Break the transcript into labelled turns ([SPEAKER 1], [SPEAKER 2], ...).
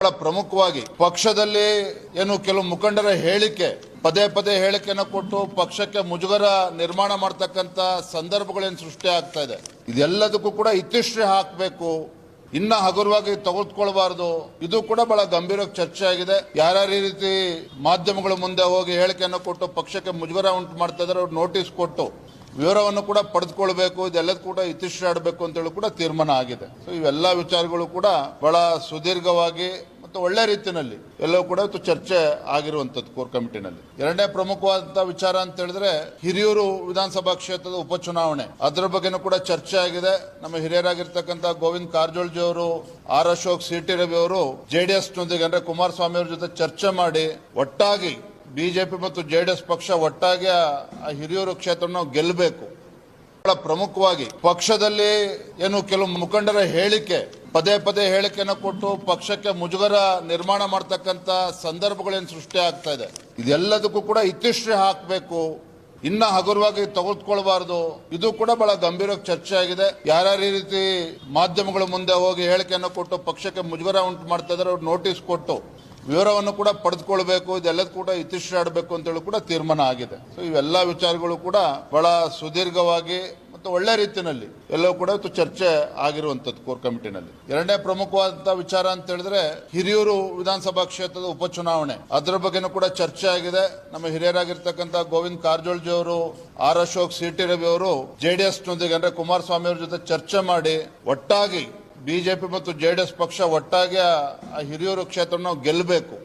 [SPEAKER 1] ಬಹಳ ಪ್ರಮುಖವಾಗಿ ಪಕ್ಷದಲ್ಲಿ ಏನು ಕೆಲವು ಮುಖಂಡರ ಹೇಳಿಕೆ ಪದೇ ಪದೇ ಹೇಳಿಕೆಯನ್ನು ಕೊಟ್ಟು ಪಕ್ಷಕ್ಕೆ ಮುಜುಗರ ನಿರ್ಮಾಣ ಮಾಡತಕ್ಕಂತ ಸಂದರ್ಭಗಳೇನು ಸೃಷ್ಟಿ ಆಗ್ತಾ ಇದೆ. ಇದೆಲ್ಲದಕ್ಕೂ ಕೂಡ ಇತಿಶ್ರೀ ಹಾಕಬೇಕು, ಇನ್ನ ಹಗುರವಾಗಿ ತೆಗೆದುಕೊಳ್ಳಬಾರದು. ಇದು ಕೂಡ ಬಹಳ ಗಂಭೀರವಾಗಿ ಚರ್ಚೆ ಆಗಿದೆ. ಯಾರ್ಯಾರು ಈ ರೀತಿ ಮಾಧ್ಯಮಗಳ ಮುಂದೆ ಹೋಗಿ ಹೇಳಿಕೆಯನ್ನು ಕೊಟ್ಟು ಪಕ್ಷಕ್ಕೆ ಮುಜುಗರ ಉಂಟು ಮಾಡ್ತಾ ಇದ್ದಾರೆ, ಅವ್ರು ನೋಟಿಸ್ ಕೊಟ್ಟು ವಿವರವನ್ನು ಕೂಡ ಪಡೆದುಕೊಳ್ಬೇಕು, ಇದೆಲ್ಲದೂ ಕೂಡ ಇತಿಶ್ರೀ ಆಡಬೇಕು ಅಂತ ಹೇಳಿ ಕೂಡ ತೀರ್ಮಾನ ಆಗಿದೆ. ಸೊ ಇವೆಲ್ಲ ವಿಚಾರಗಳು ಕೂಡ ಬಹಳ ಸುದೀರ್ಘವಾಗಿ ಮತ್ತು ಒಳ್ಳೆ ರೀತಿಯಲ್ಲಿ ಎಲ್ಲವೂ ಕೂಡ ಇವತ್ತು ಚರ್ಚೆ ಆಗಿರುವಂತದ್ದು ಕೋರ್ ಕಮಿಟಿನಲ್ಲಿ. ಎರಡನೇ ಪ್ರಮುಖವಾದಂತಹ ವಿಚಾರ ಅಂತ ಹೇಳಿದ್ರೆ ಹಿರಿಯೂರು ವಿಧಾನಸಭಾ ಕ್ಷೇತ್ರದ ಉಪಚುನಾವಣೆ, ಅದರ ಬಗ್ಗೆನೂ ಕೂಡ ಚರ್ಚೆ ಆಗಿದೆ. ನಮ್ಮ ಹಿರಿಯರಾಗಿರ್ತಕ್ಕಂಥ ಗೋವಿಂದ ಕಾರಜೋಳಜಿ ಅವರು, ಆರ್ ಅಶೋಕ್, ಸಿ.ಟಿ. ರವಿ ಅವರು ಜೆಡಿಎಸ್ ನೊಂದಿಗೆ ಅಂದ್ರೆ ಕುಮಾರಸ್ವಾಮಿ ಅವರ ಜೊತೆ ಚರ್ಚೆ ಮಾಡಿ ಒಟ್ಟಾಗಿ ಬಿಜೆಪಿ ಮತ್ತು ಜೆಡಿಎಸ್ ಪಕ್ಷ ಒಟ್ಟಾಗಿ ಆ ಹಿರಿಯೂರು ಕ್ಷೇತ್ರವನ್ನು ಗೆಲ್ಲಬೇಕು. ಬಹಳ ಪ್ರಮುಖವಾಗಿ ಪಕ್ಷದಲ್ಲಿ ಏನು ಕೆಲವು ಮುಖಂಡರ ಹೇಳಿಕೆ ಪದೇ ಪದೇ ಹೇಳಿಕೆಯನ್ನು ಕೊಟ್ಟು ಪಕ್ಷಕ್ಕೆ ಮುಜುಗರ ನಿರ್ಮಾಣ ಮಾಡತಕ್ಕಂತ ಸಂದರ್ಭಗಳೇನು ಸೃಷ್ಟಿ ಆಗ್ತಾ ಇದೆ. ಇದೆಲ್ಲದಕ್ಕೂ ಕೂಡ ಇತಿಶ್ರೀ ಹಾಕಬೇಕು, ಇನ್ನ ಹಗುರವಾಗಿ ತೆಗೆದುಕೊಳ್ಳಬಾರದು. ಇದು ಕೂಡ ಬಹಳ ಗಂಭೀರವಾಗಿ ಚರ್ಚೆ ಆಗಿದೆ. ಯಾರ್ಯಾರು ಈ ರೀತಿ ಮಾಧ್ಯಮಗಳ ಮುಂದೆ ಹೋಗಿ ಹೇಳಿಕೆಯನ್ನು ಕೊಟ್ಟು ಪಕ್ಷಕ್ಕೆ ಮುಜುಗರ ಉಂಟು ಮಾಡ್ತಾ ಇದ್ದಾರೆ, ಅವ್ರು ನೋಟಿಸ್ ಕೊಟ್ಟು ವಿವರವನ್ನು ಕೂಡ ಪಡೆದುಕೊಳ್ಬೇಕು, ಇದೆಲ್ಲದೂ ಕೂಡ ಇತಿಶ್ರೀ ಆಡಬೇಕು ಅಂತ ಹೇಳಿ ಕೂಡ ತೀರ್ಮಾನ ಆಗಿದೆ. ಸೊ ಇವೆಲ್ಲ ವಿಚಾರಗಳು ಕೂಡ ಬಹಳ ಸುದೀರ್ಘವಾಗಿ ಮತ್ತು ಒಳ್ಳೆ ರೀತಿಯಲ್ಲಿ ಎಲ್ಲವೂ ಕೂಡ ಇವತ್ತು ಚರ್ಚೆ ಆಗಿರುವಂತದ್ದು ಕೋರ್ ಕಮಿಟಿನಲ್ಲಿ. ಎರಡನೇ ಪ್ರಮುಖವಾದಂತಹ ವಿಚಾರ ಅಂತ ಹೇಳಿದ್ರೆ ಹಿರಿಯೂರು ವಿಧಾನಸಭಾ ಕ್ಷೇತ್ರದ ಉಪಚುನಾವಣೆ, ಅದರ ಬಗ್ಗೆನೂ ಕೂಡ ಚರ್ಚೆ ಆಗಿದೆ. ನಮ್ಮ ಹಿರಿಯರಾಗಿರ್ತಕ್ಕಂಥ ಗೋವಿಂದ ಕಾರಜೋಳಜಿ ಅವರು, ಆರ್ ಅಶೋಕ್, ಸಿ.ಟಿ. ರವಿ ಅವರು ಜೆಡಿಎಸ್ ನೊಂದಿಗೆ ಅಂದ್ರೆ ಕುಮಾರಸ್ವಾಮಿ ಅವರ ಜೊತೆ ಚರ್ಚೆ ಮಾಡಿ ಒಟ್ಟಾಗಿ ಬಿಜೆಪಿ ಮತ್ತು ಜೆಡಿಎಸ್ ಪಕ್ಷ ಒಟ್ಟಾಗಿ ಆ ಹಿರಿಯೂರು ಕ್ಷೇತ್ರವನ್ನು ಗೆಲ್ಲಬೇಕು.